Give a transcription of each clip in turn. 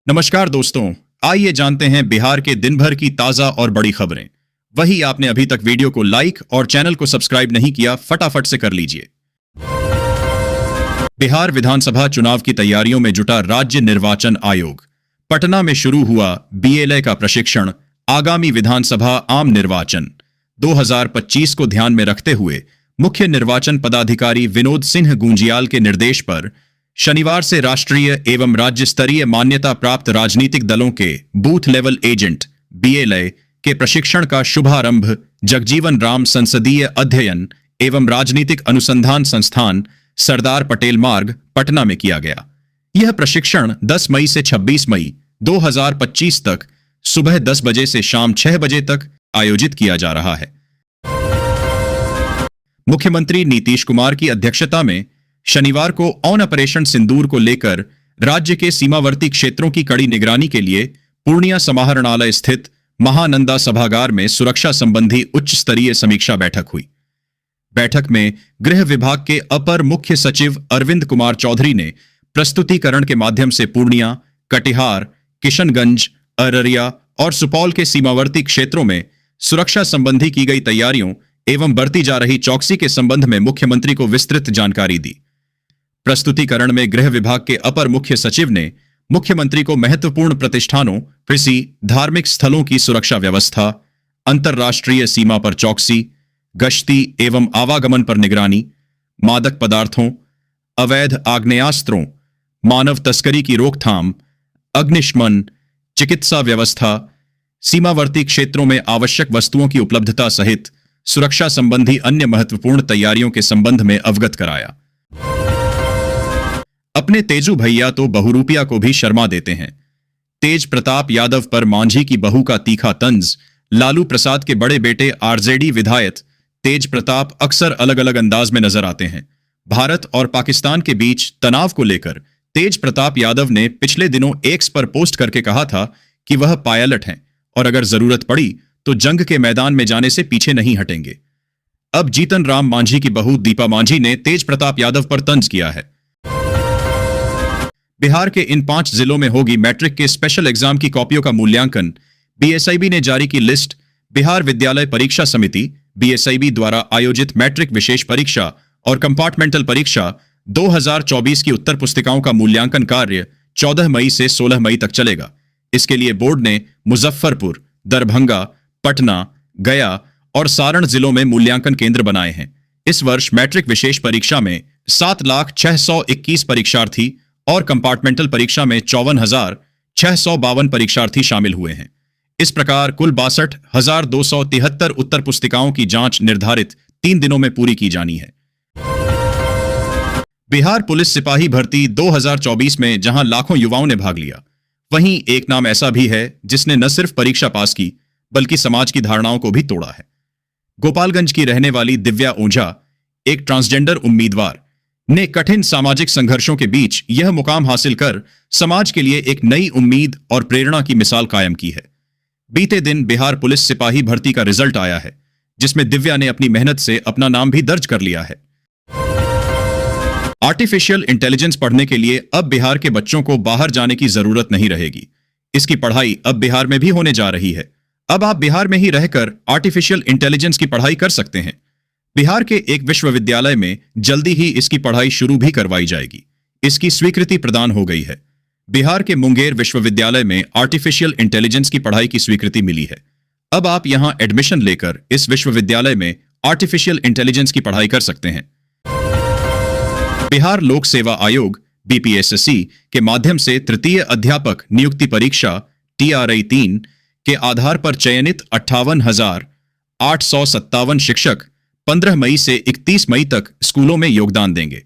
नमस्कार दोस्तों। आइए जानते हैं बिहार के दिन भर की ताजा और बड़ी खबरें। वही आपने अभी तक वीडियो को लाइक और चैनल को सब्सक्राइब नहीं किया, फटाफट से कर लीजिए। बिहार विधानसभा चुनाव की तैयारियों में जुटा राज्य निर्वाचन आयोग। पटना में शुरू हुआ बीएलए का प्रशिक्षण। आगामी विधानसभा आम निर्वाचन 2025 को ध्यान में रखते हुए मुख्य निर्वाचन पदाधिकारी विनोद सिंह गुंजियाल के निर्देश पर शनिवार से राष्ट्रीय एवं राज्य स्तरीय मान्यता प्राप्त राजनीतिक दलों के बूथ लेवल एजेंट बीएलए के प्रशिक्षण का शुभारंभ जगजीवन राम संसदीय अध्ययन एवं राजनीतिक अनुसंधान संस्थान सरदार पटेल मार्ग पटना में किया गया। यह प्रशिक्षण 10 मई से 26 मई 2025 तक सुबह 10 बजे से शाम 6 बजे तक आयोजित किया जा रहा है। मुख्यमंत्री नीतीश कुमार की अध्यक्षता में शनिवार को ऑन ऑपरेशन सिंदूर को लेकर राज्य के सीमावर्ती क्षेत्रों की कड़ी निगरानी के लिए पूर्णिया समाहरणालय स्थित महानंदा सभागार में सुरक्षा संबंधी उच्च स्तरीय समीक्षा बैठक हुई। बैठक में गृह विभाग के अपर मुख्य सचिव अरविंद कुमार चौधरी ने प्रस्तुतिकरण के माध्यम से पूर्णिया, कटिहार, किशनगंज, अररिया और सुपौल के सीमावर्ती क्षेत्रों में सुरक्षा संबंधी की गई तैयारियों एवं बरती जा रही चौकसी के संबंध में मुख्यमंत्री को विस्तृत जानकारी दी। प्रस्तुतिकरण में गृह विभाग के अपर मुख्य सचिव ने मुख्यमंत्री को महत्वपूर्ण प्रतिष्ठानों, कृषि, धार्मिक स्थलों की सुरक्षा व्यवस्था, अंतर्राष्ट्रीय सीमा पर चौकसी, गश्ती एवं आवागमन पर निगरानी, मादक पदार्थों, अवैध आग्नेयास्त्रों, मानव तस्करी की रोकथाम, अग्निशमन, चिकित्सा व्यवस्था, सीमावर्ती क्षेत्रों में आवश्यक वस्तुओं की उपलब्धता सहित सुरक्षा संबंधी अन्य महत्वपूर्ण तैयारियों के संबंध में अवगत कराया। अपने तेजू भैया तो बहुरूपिया को भी शर्मा देते हैं। तेज प्रताप यादव पर मांझी की बहू का तीखा तंज। लालू प्रसाद के बड़े बेटे आरजेडी विधायक तेज प्रताप अक्सर अलग अलग अंदाज में नजर आते हैं। भारत और पाकिस्तान के बीच तनाव को लेकर तेज प्रताप यादव ने पिछले दिनों एक्स पर पोस्ट करके कहा था कि वह पायलट हैं और अगर जरूरत पड़ी तो जंग के मैदान में जाने से पीछे नहीं हटेंगे। अब जीतन राम मांझी की बहू दीपा मांझी ने तेज प्रताप यादव पर तंज किया है। बिहार के इन 5 जिलों में होगी मैट्रिक के स्पेशल एग्जाम की कॉपियों का मूल्यांकन। बीएसआईबी ने जारी की लिस्ट। बिहार विद्यालय परीक्षा समिति बीएसआईबी द्वारा आयोजित मैट्रिक विशेष परीक्षा और कंपार्टमेंटल परीक्षा 2024 की उत्तर पुस्तिकाओं का मूल्यांकन कार्य 14 मई से 16 मई तक चलेगा। इसके लिए बोर्ड ने मुजफ्फरपुर, दरभंगा, पटना, गया और सारण जिलों में मूल्यांकन केंद्र बनाए हैं। इस वर्ष मैट्रिक विशेष परीक्षा में 7,06,21 परीक्षार्थी और कंपार्टमेंटल परीक्षा में 54,652 परीक्षार्थी शामिल हुए हैं। इस प्रकार कुल 62,273 उत्तर पुस्तिकाओं की जांच निर्धारित 3 दिनों में पूरी की जानी है। बिहार पुलिस सिपाही भर्ती 2024 में जहां लाखों युवाओं ने भाग लिया, वहीं एक नाम ऐसा भी है जिसने न सिर्फ परीक्षा पास की बल्कि समाज की धारणाओं को भी तोड़ा है। गोपालगंज की रहने वाली दिव्या ओझा, एक ट्रांसजेंडर उम्मीदवार, ने कठिन सामाजिक संघर्षों के बीच यह मुकाम हासिल कर समाज के लिए एक नई उम्मीद और प्रेरणा की मिसाल कायम की है। बीते दिन बिहार पुलिस सिपाही भर्ती का रिजल्ट आया है, जिसमें दिव्या ने अपनी मेहनत से अपना नाम भी दर्ज कर लिया है। आर्टिफिशियल इंटेलिजेंस पढ़ने के लिए अब बिहार के बच्चों को बाहर जाने की जरूरत नहीं रहेगी। इसकी पढ़ाई अब बिहार में भी होने जा रही है। अब आप बिहार में ही रहकर आर्टिफिशियल इंटेलिजेंस की पढ़ाई कर सकते हैं। बिहार के एक विश्वविद्यालय में जल्दी ही इसकी पढ़ाई शुरू भी करवाई जाएगी। इसकी स्वीकृति प्रदान हो गई है। बिहार के मुंगेर विश्वविद्यालय में आर्टिफिशियल इंटेलिजेंस की पढ़ाई की स्वीकृति मिली है। अब आप यहां एडमिशन लेकर इस विश्वविद्यालय में आर्टिफिशियल इंटेलिजेंस की पढ़ाई कर सकते हैं। बिहार लोक सेवा आयोग बीपीएसएससी के माध्यम से तृतीय अध्यापक नियुक्ति परीक्षा TRI 3 के आधार पर चयनित 58,857 शिक्षक 15 मई से 31 मई तक स्कूलों में योगदान देंगे।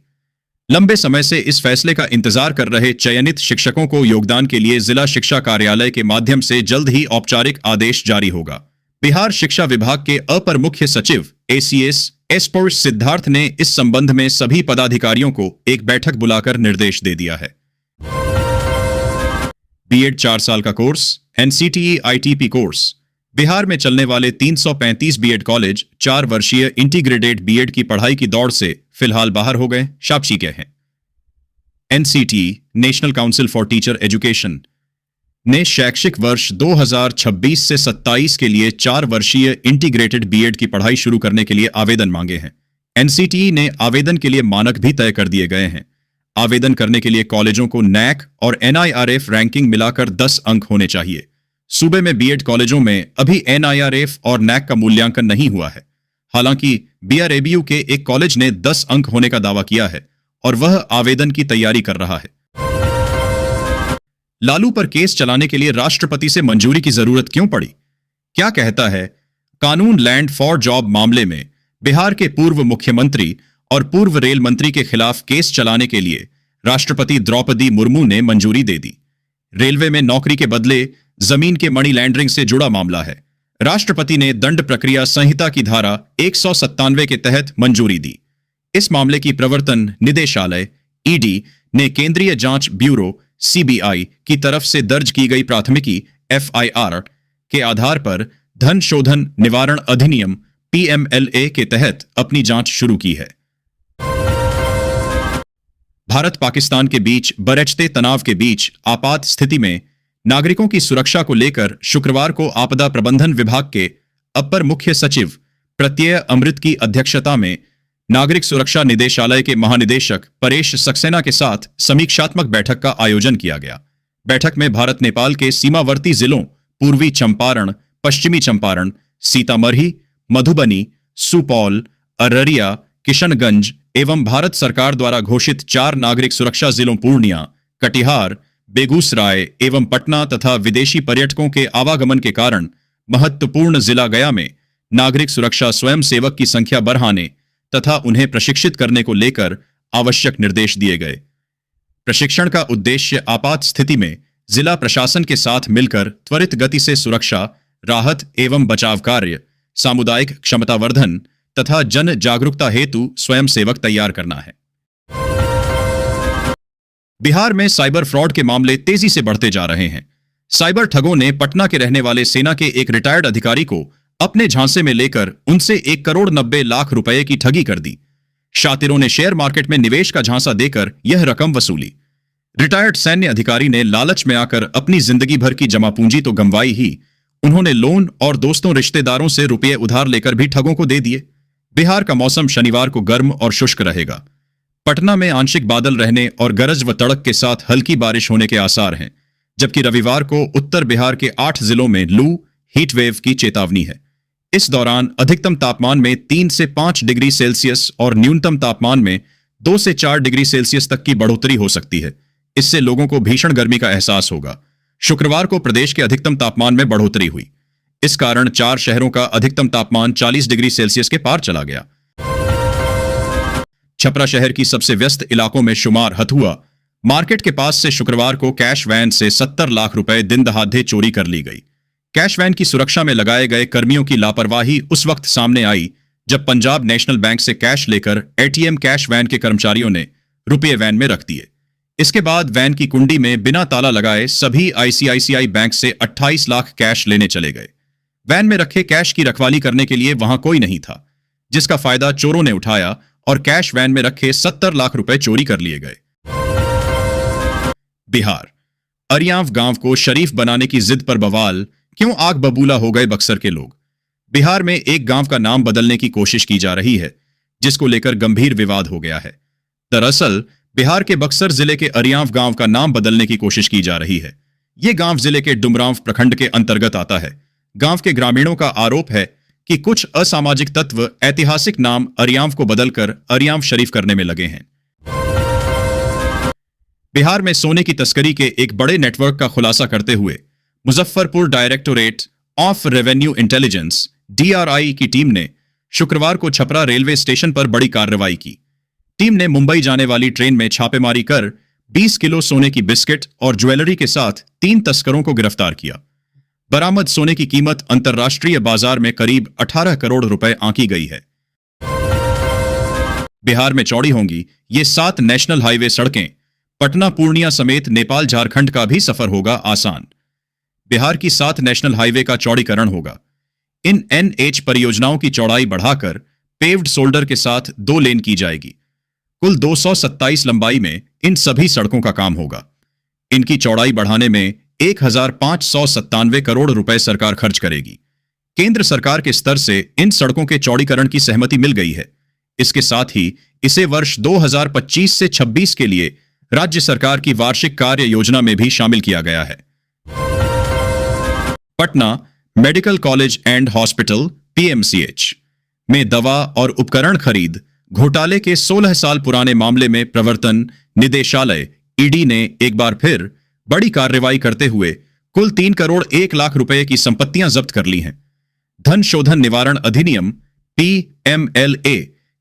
लंबे समय से इस फैसले का इंतजार कर रहे चयनित शिक्षकों को योगदान के लिए जिला शिक्षा कार्यालय के माध्यम से जल्द ही औपचारिक आदेश जारी होगा। बिहार शिक्षा विभाग के अपर मुख्य सचिव ACS एस सिद्धार्थ ने इस संबंध में सभी पदाधिकारियों को एक बैठक बुलाकर निर्देश दे दिया है। बीएड 4 साल का course NCTE ITP course. Bihar में चलने वाले 335 बीएड कॉलेज 4 वर्षीय इंटीग्रेटेड बीएड की पढ़ाई की दौड़ से फिलहाल बाहर हो गए, शापशी गए हैं। NCTE national council for teacher education ने शैक्षिक वर्ष 2026 से 27 के लिए 4 वर्षीय इंटीग्रेटेड बीएड की पढ़ाई शुरू करने के लिए आवेदन मांगे हैं। एनसीटीई ने आवेदन के लिए मानक भी तय कर दिए गए हैं। आवेदन करने के लिए कॉलेजों को नैक और एनआईआरएफ रैंकिंग मिलाकर 10 अंक होने चाहिए। सूबे में बीएड कॉलेजों में अभी एनआईआरएफ और नैक का मूल्यांकन नहीं हुआ है। हालांकि बीआरएबीयू के एक कॉलेज ने 10 अंक होने का दावा किया है और वह आवेदन की तैयारी कर रहा है। लालू पर केस चलाने के लिए राष्ट्रपति से मंजूरी की जरूरत क्यों पड़ी? क्या कहता है कानून लैंड फॉर जॉब मामले में बिहार के पूर्व मुख्यमंत्री और पूर्व रेल मंत्री के खिलाफ केस चलाने के लिए राष्ट्रपति द्रौपदी मुर्मू ने मंजूरी दे दी। रेलवे में नौकरी के बदले जमीन के मनी लैंडरिंग से जुड़ा मामला है। राष्ट्रपति ने दंड प्रक्रिया संहिता की धारा 197 के तहत मंजूरी दी। इस मामले की प्रवर्तन निदेशालय ईडी ने केंद्रीय जांच ब्यूरो सीबीआई की तरफ से दर्ज की गई प्राथमिकी एफआईआर के आधार पर धन शोधन निवारण अधिनियम पीएमएलए के तहत अपनी जांच शुरू की है। भारत पाकिस्तान के बीच बरछते तनाव के बीच आपात स्थिति में नागरिकों की सुरक्षा को लेकर शुक्रवार को आपदा प्रबंधन विभाग के अपर मुख्य सचिव प्रत्यय अमृत की अध्यक्षता में नागरिक सुरक्षा निदेशालय के महानिदेशक परेश सक्सेना के साथ समीक्षात्मक बैठक का आयोजन किया गया। बैठक में भारत नेपाल के सीमावर्ती जिलों पूर्वी चंपारण, पश्चिमी चंपारण, सीतामढ़ी, मधुबनी, सुपौल, अररिया, किशनगंज एवं भारत सरकार द्वारा घोषित 4 नागरिक सुरक्षा जिलों पूर्णिया, कटिहार, बेगूसराय एवं पटना तथा विदेशी पर्यटकों के आवागमन के कारण महत्वपूर्ण जिला गया में नागरिक सुरक्षा स्वयंसेवक की संख्या बढ़ाने तथा उन्हें प्रशिक्षित करने को लेकर आवश्यक निर्देश दिए गए। प्रशिक्षण का उद्देश्य आपात स्थिति में जिला प्रशासन के साथ मिलकर त्वरित गति से सुरक्षा, राहत एवं बचाव कार्य, सामुदायिक क्षमतावर्धन तथा जन जागरूकता हेतु स्वयंसेवक तैयार करना है। बिहार में साइबर फ्रॉड के मामले तेजी से बढ़ते जा रहे हैं। साइबर ठगों ने पटना के रहने वाले सेना के एक रिटायर्ड अधिकारी को अपने झांसे में लेकर उनसे 1,90,00,000 रुपए की ठगी कर दी। शातिरों ने शेयर मार्केट में निवेश का झांसा देकर यह रकम वसूली। रिटायर्ड सैन्य अधिकारी ने लालच में आकर अपनी जिंदगी भर की जमा पूंजी तो गंवाई ही, उन्होंने लोन और दोस्तों रिश्तेदारों से रुपये उधार लेकर भी ठगों को दे दिए। बिहार का मौसम शनिवार को गर्म और शुष्क रहेगा। पटना में आंशिक बादल रहने और गरज व तड़क के साथ हल्की बारिश होने के आसार हैं, जबकि रविवार को उत्तर बिहार के 8 जिलों में लू हीट वेव की चेतावनी है। इस दौरान अधिकतम तापमान में 3 से 5 डिग्री सेल्सियस और न्यूनतम तापमान में 2 से 4 डिग्री सेल्सियस तक की बढ़ोतरी हो सकती है। इससे लोगों को भीषण गर्मी का एहसास होगा। शुक्रवार को प्रदेश के अधिकतम तापमान में बढ़ोतरी हुई। इस कारण 4 शहरों का अधिकतम तापमान 40 डिग्री सेल्सियस के पार चला गया। छपरा शहर की सबसे व्यस्त इलाकों में शुमार हथुआ मार्केट के पास से शुक्रवार को कैश वैन से 70 लाख रुपए दिन दहाड़े चोरी कर ली गई। कैश वैन की सुरक्षा में लगाए गए कर्मियों की लापरवाही उस वक्त सामने आई जब पंजाब नेशनल बैंक से कैश लेकर एटीएम कैश वैन के कर्मचारियों ने रुपये वैन में रख दिए। इसके बाद वैन की कुंडी में बिना ताला लगाए सभी आईसीआईसीआई बैंक से 28 लाख कैश लेने चले गए। वैन में रखे कैश की रखवाली करने के लिए वहां कोई नहीं था, जिसका फायदा चोरों ने उठाया और कैश वैन में रखे 70 लाख रुपए चोरी कर लिए गए। बिहार अरियांव गांव को शरीफ बनाने की जिद पर बवाल, क्यों आग बबूला हो गए बक्सर के लोग। बिहार में एक गांव का नाम बदलने की कोशिश की जा रही है, जिसको लेकर गंभीर विवाद हो गया है। दरअसल बिहार के बक्सर जिले के अरियांव गांव का नाम बदलने की कोशिश की जा रही है। यह गांव जिले के डुमरांव प्रखंड के अंतर्गत आता है। गांव के ग्रामीणों का आरोप है कि कुछ असामाजिक तत्व ऐतिहासिक नाम अरियांव को बदलकर अरियांव शरीफ करने में लगे हैं। बिहार में सोने की तस्करी के एक बड़े नेटवर्क का खुलासा करते हुए Muzaffarpur directorate of revenue intelligence DRI की टीम ने शुक्रवार को छपरा रेलवे स्टेशन पर बड़ी कार्रवाई की। टीम ने मुंबई जाने वाली ट्रेन में छापेमारी कर 20 किलो सोने की बिस्किट और ज्वेलरी के साथ 3 तस्करों को गिरफ्तार किया। बरामद सोने की कीमत अंतर्राष्ट्रीय बाजार में करीब 18 करोड़ रुपए आंकी गई है। बिहार में चौड़ी होंगी ये 7 नेशनल हाईवे सड़कें। पटना पूर्णिया समेत नेपाल झारखंड का भी सफर होगा आसान। बिहार की 7 नेशनल हाईवे का चौड़ीकरण होगा। इन एनएच परियोजनाओं की चौड़ाई बढ़ाकर पेव्ड शोल्डर के साथ 2 लेन की जाएगी। कुल 227 लंबाई में इन सभी सड़कों का काम होगा। इनकी चौड़ाई बढ़ाने में 1,597 करोड़ रुपए सरकार खर्च करेगी। केंद्र सरकार के स्तर से इन सड़कों के चौड़ीकरण की सहमति मिल गई है। इसके साथ ही इसे वर्ष 2025 से 26 के लिए राज्य सरकार की वार्षिक कार्य योजना में भी शामिल किया गया है। Patna medical college and hospital (PMCH) में दवा और उपकरण खरीद घोटाले के 16 साल पुराने मामले में प्रवर्तन निदेशालय (ईडी) ने एक बार फिर बड़ी कार्रवाई करते हुए कुल 3 करोड़ 1 लाख रुपए की संपत्तियां जब्त कर ली हैं। धन शोधन निवारण अधिनियम (पीएमएलए)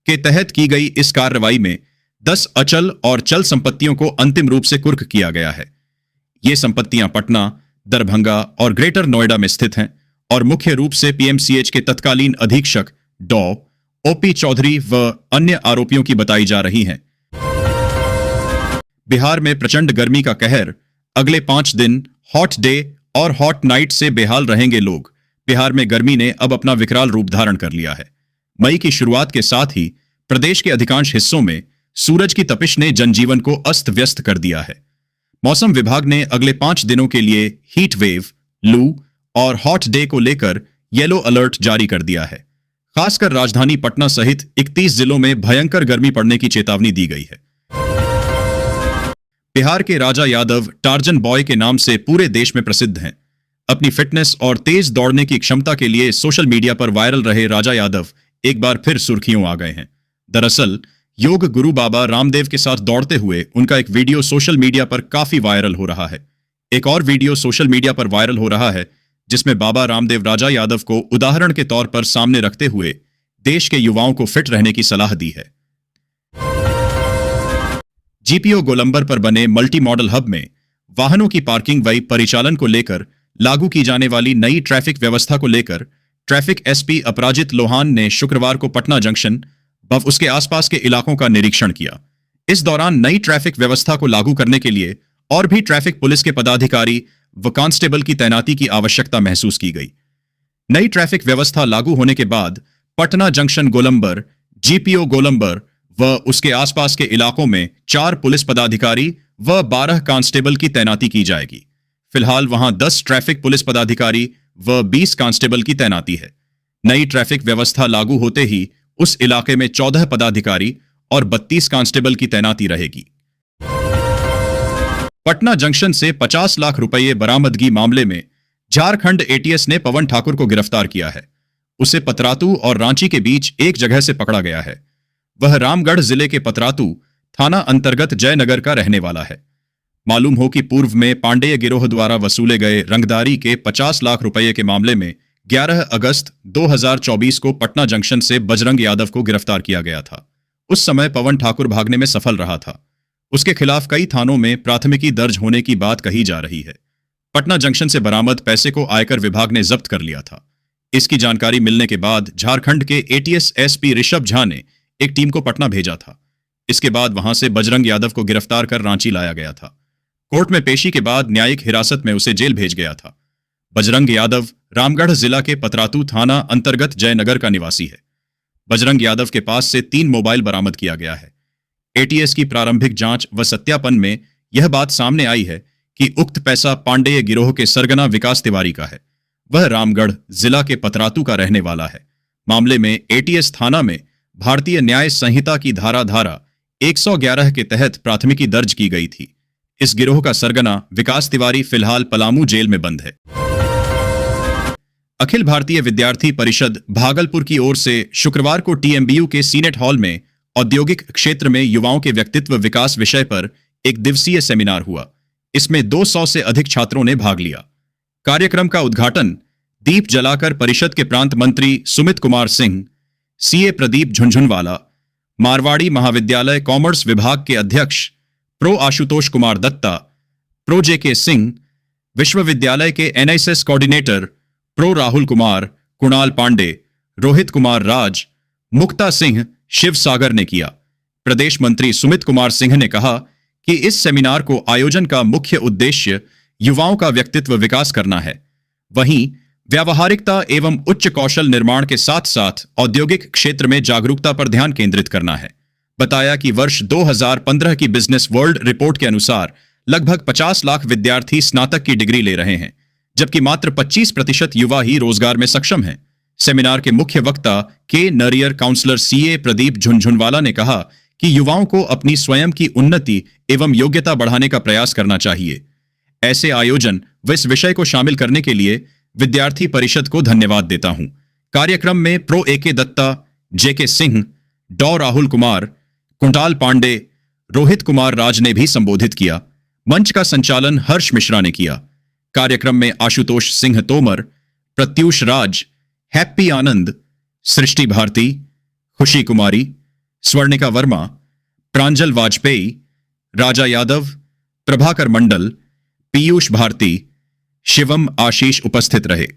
के तहत की गई इस कार्रवाई में 10 अचल और चल संपत्तियों को अंतिम रूप से कुर्क किया गया है। ये संपत्तियां पटना, दरभंगा और ग्रेटर नोएडा में स्थित हैं और मुख्य रूप से पीएमसीएच के तत्कालीन अधीक्षक डॉ. ओपी चौधरी व अन्य आरोपियों की बताई जा रही हैं। बिहार में प्रचंड गर्मी का कहर, अगले 5 दिन हॉट डे और हॉट नाइट से बेहाल रहेंगे लोग। बिहार में गर्मी ने अब अपना विकराल रूप धारण कर लिया है। मई की शुरुआत के साथ ही प्रदेश के अधिकांश हिस्सों में सूरज की तपिश ने जनजीवन को अस्त व्यस्त कर दिया है। मौसम विभाग ने अगले 5 दिनों के लिए हीट वेव, लू और हॉट डे को लेकर येलो अलर्ट जारी कर दिया है। खासकर राजधानी पटना सहित 31 जिलों में भयंकर गर्मी पड़ने की चेतावनी दी गई है। बिहार के राजा यादव टार्जन बॉय के नाम से पूरे देश में प्रसिद्ध हैं। अपनी फिटनेस और तेज दौड़ने की क्षमता के लिए सोशल मीडिया पर वायरल रहे राजा यादव एक बार फिर सुर्खियों आ गए हैं। दरअसल योग गुरु बाबा रामदेव के साथ दौड़ते हुए उनका एक वीडियो सोशल मीडिया पर काफी वायरल हो रहा है। एक और वीडियो सोशल मीडिया पर वायरल हो रहा है जिसमें बाबा रामदेव राजा यादव को उदाहरण के तौर पर सामने रखते हुए देश के युवाओं को फिट रहने की सलाह दी है। जीपीओ गोलंबर पर बने मल्टी मॉडल हब में वाहनों की पार्किंग व परिचालन को लेकर लागू की जाने वाली नई ट्रैफिक व्यवस्था को लेकर ट्रैफिक एसपी अपराजित लोहान ने शुक्रवार को पटना जंक्शन व उसके आसपास के इलाकों का निरीक्षण किया। इस दौरान नई ट्रैफिक व्यवस्था को लागू करने के लिए और भी ट्रैफिक पुलिस के पदाधिकारी व कांस्टेबल की तैनाती की आवश्यकता महसूस की गई। नई ट्रैफिक व्यवस्था लागू होने के बाद पटना जंक्शन गोलंबर, जीपीओ गोलंबर व उसके आसपास के इलाकों में 4 पुलिस पदाधिकारी व 12 कांस्टेबल की तैनाती की जाएगी। फिलहाल वहां 10 ट्रैफिक पुलिस पदाधिकारी व 20 कांस्टेबल की तैनाती है। नई ट्रैफिक व्यवस्था लागू होते ही उस इलाके में 14 पदाधिकारी और 32 कांस्टेबल की तैनाती रहेगी। पटना जंक्शन से 50 लाख रुपये बरामदगी मामले में झारखंड एटीएस ने पवन ठाकुर को गिरफ्तार किया है। उसे पतरातू और रांची के बीच एक जगह से पकड़ा गया है। वह रामगढ़ जिले के पतरातू थाना अंतर्गत जयनगर का रहने वाला है। मालूम हो कि पूर्व में पांडेय गिरोह द्वारा वसूले गए रंगदारी के 50 लाख रुपये के मामले में 11 अगस्त 2024 को पटना जंक्शन से बजरंग यादव को गिरफ्तार किया गया था। उस समय पवन ठाकुर भागने में सफल रहा था। उसके खिलाफ कई थानों में प्राथमिकी दर्ज होने की बात कही जा रही है। पटना जंक्शन से बरामद पैसे को आयकर विभाग ने जब्त कर लिया था। इसकी जानकारी मिलने के बाद झारखंड के एटीएस एसपी ऋषभ झा ने एक टीम को पटना भेजा था। इसके बाद वहां से बजरंग यादव को गिरफ्तार कर रांची लाया गया था। कोर्ट में पेशी के बाद न्यायिक हिरासत में उसे जेल भेज गया था। बजरंग यादव रामगढ़ जिला के पतरातू थाना अंतर्गत जयनगर का निवासी है। बजरंग यादव के पास से 3 मोबाइल बरामद किया गया है। एटीएस की प्रारंभिक जांच व सत्यापन में यह बात सामने आई है कि उक्त पैसा पांडेय गिरोह के सरगना विकास तिवारी का है। वह रामगढ़ जिला के पतरातू का रहने वाला है। मामले में एटीएस थाना में भारतीय न्याय संहिता की धारा 111 के तहत प्राथमिकी दर्ज की गई थी। इस गिरोह का सरगना विकास तिवारी फिलहाल पलामू जेल में बंद है। अखिल भारतीय विद्यार्थी परिषद भागलपुर की ओर से शुक्रवार को टीएमबीयू के सीनेट हॉल में औद्योगिक क्षेत्र में युवाओं के व्यक्तित्व विकास विषय पर एक दिवसीय सेमिनार हुआ। इसमें 200 से अधिक छात्रों ने भाग लिया। कार्यक्रम का उद्घाटन दीप जलाकर परिषद के प्रांत मंत्री सुमित कुमार सिंह, सीए प्रदीप झुंझुनवाला, मारवाड़ी महाविद्यालय कॉमर्स विभाग के अध्यक्ष prof Ashutosh Kumar Dutta, prof JK Singh, विश्वविद्यालय के NSS coordinator prof Rahul Kumar, Kunal Pandey, Rohit Kumar Raj, Mukta Singh Shiv Sagar ने किया। प्रदेश मंत्री सुमित कुमार सिंह ने कहा कि इस सेमिनार को आयोजन का मुख्य उद्देश्य युवाओं का व्यक्तित्व विकास करना है। वहीं व्यावहारिकता एवं उच्च कौशल निर्माण के साथ साथ औद्योगिक क्षेत्र में जागरूकता पर ध्यान केंद्रित करना है। बताया कि वर्ष 2015 की बिजनेस वर्ल्ड रिपोर्ट के अनुसार लगभग 50 लाख विद्यार्थी स्नातक की डिग्री ले रहे हैं, जबकि मात्र 25% युवा ही रोजगार में सक्षम हैं। सेमिनार के मुख्य वक्ता के नरियर काउंसलर सीए प्रदीप झुनझुनवाला ने कहा कि युवाओं को अपनी स्वयं की उन्नति एवं योग्यता बढ़ाने का प्रयास करना चाहिए। ऐसे आयोजन व इस विषय को शामिल करने के लिए विद्यार्थी परिषद को धन्यवाद देता हूं। कार्यक्रम में प्रो एके दत्ता, जेके सिंह, डॉ राहुल कुमार, कुंटाल पांडे, रोहित कुमार राज ने भी संबोधित किया। मंच का संचालन हर्ष मिश्रा ने किया। कार्यक्रम में आशुतोष सिंह तोमर, प्रत्यूष राज, हैप्पी आनंद, सृष्टि भारती, खुशी कुमारी, स्वर्णिका वर्मा, प्रांजल वाजपेयी, राजा यादव, प्रभाकर मंडल, पीयूष भारती, शिवम आशीष उपस्थित रहे।